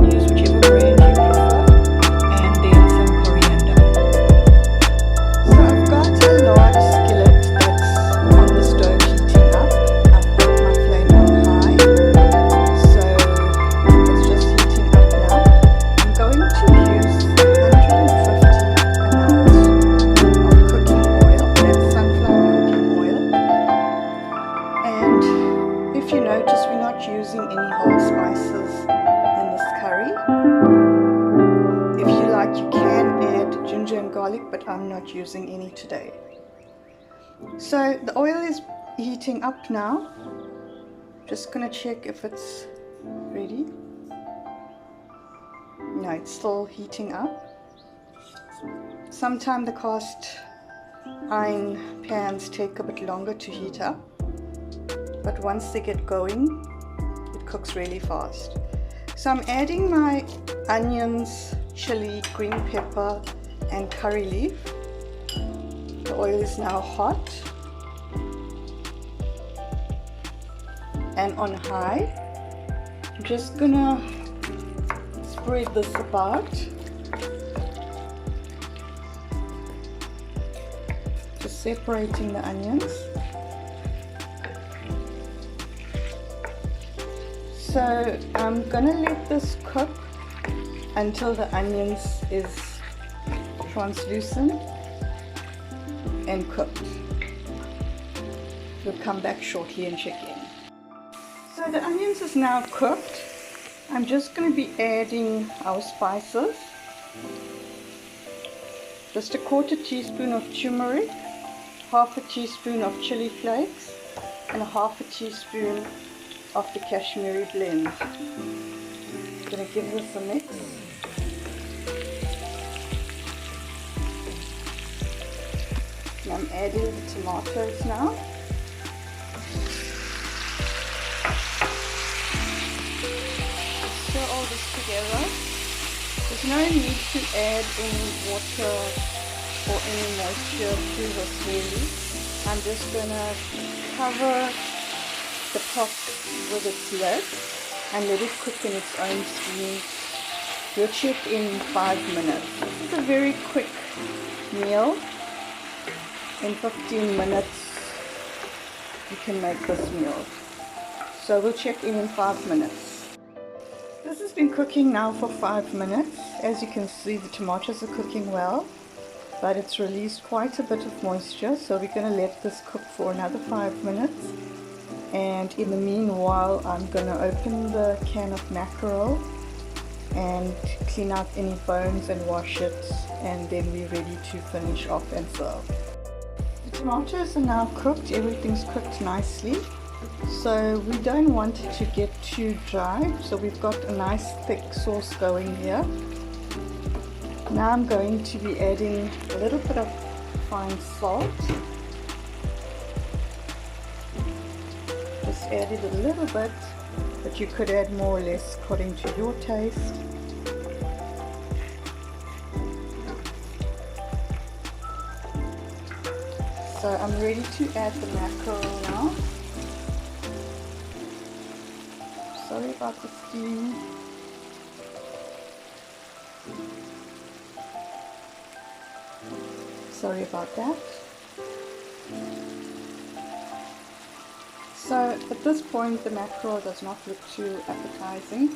can use whichever brand you prefer, and then some coriander. So I've got a large skillet that's on the stove heating up. I've got my flame on high, so it's just heating up now. I'm going to use 150 ml of cooking oil, that's sunflower cooking oil. And if you notice, we're not using any whole spices in this curry. If you like, you can add ginger and garlic, but I'm not using any today. So the oil is heating up now. Just gonna check if it's ready. No, it's still heating up. Sometimes the cast iron pans take a bit longer to heat up, but once they get going, it cooks really fast. So I'm adding my onions, chili, green pepper and curry leaf. The oil is now hot and on high. I'm just gonna spread this about. Just separating the onions. So I'm gonna let this cook until the onions is translucent and cooked. We'll come back shortly and check in. So the onions is now cooked. I'm just going to be adding our spices. Just a 1/4 teaspoon of turmeric, 1/2 teaspoon of chili flakes, and 1/2 teaspoon of the kashmiri blend. I'm going to give this a mix. And I'm adding the tomatoes now. Stir all this together. There's no need to add any water or any moisture to this really. I'm just going to cover the pot with its lid and let it cook in its own steam. We'll check in 5 minutes. This is a very quick meal. In 15 minutes you can make this meal. So we'll check in 5 minutes. This has been cooking now for 5 minutes. As you can see, the tomatoes are cooking well, but it's released quite a bit of moisture, so we're going to let this cook for another 5 minutes. And in the meanwhile, I'm going to open the can of mackerel and clean out any bones and wash it, and then we're ready to finish off and serve. The tomatoes are now cooked, everything's cooked nicely. So we don't want it to get too dry, so we've got a nice thick sauce going here. Now I'm going to be adding a little bit of fine salt. Just add it a little bit, but you could add more or less according to your taste. So I'm ready to add the mackerel now. Sorry about the steam. Sorry about that. So at this point the mackerel does not look too appetizing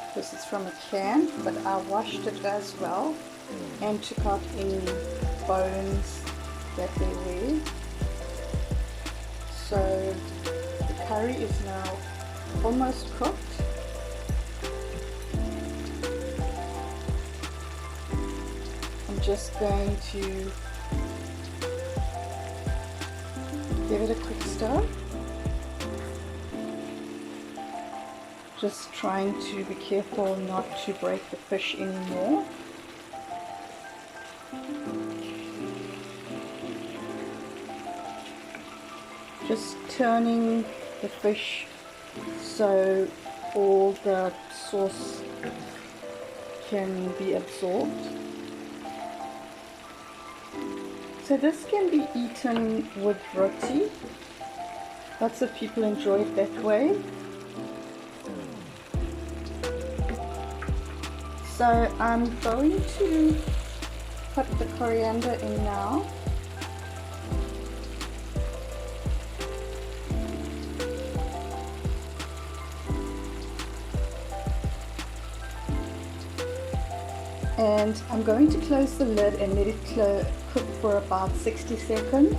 because it's from a can, but I washed it as well and took out any bones that there were. So the curry is now almost cooked. I'm just going to give it a quick stir. Just trying to be careful not to break the fish anymore. Just turning the fish so all the sauce can be absorbed. So this can be eaten with roti. Lots of people enjoy it that way. So I'm going to put the coriander in now. And I'm going to close the lid and let it cook for about 60 seconds,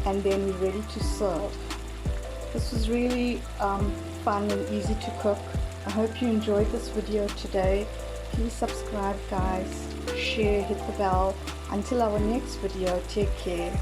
and then we're ready to serve. This was really fun and easy to cook. I hope you enjoyed this video today. Please subscribe guys, share, hit the bell. Until our next video, take care.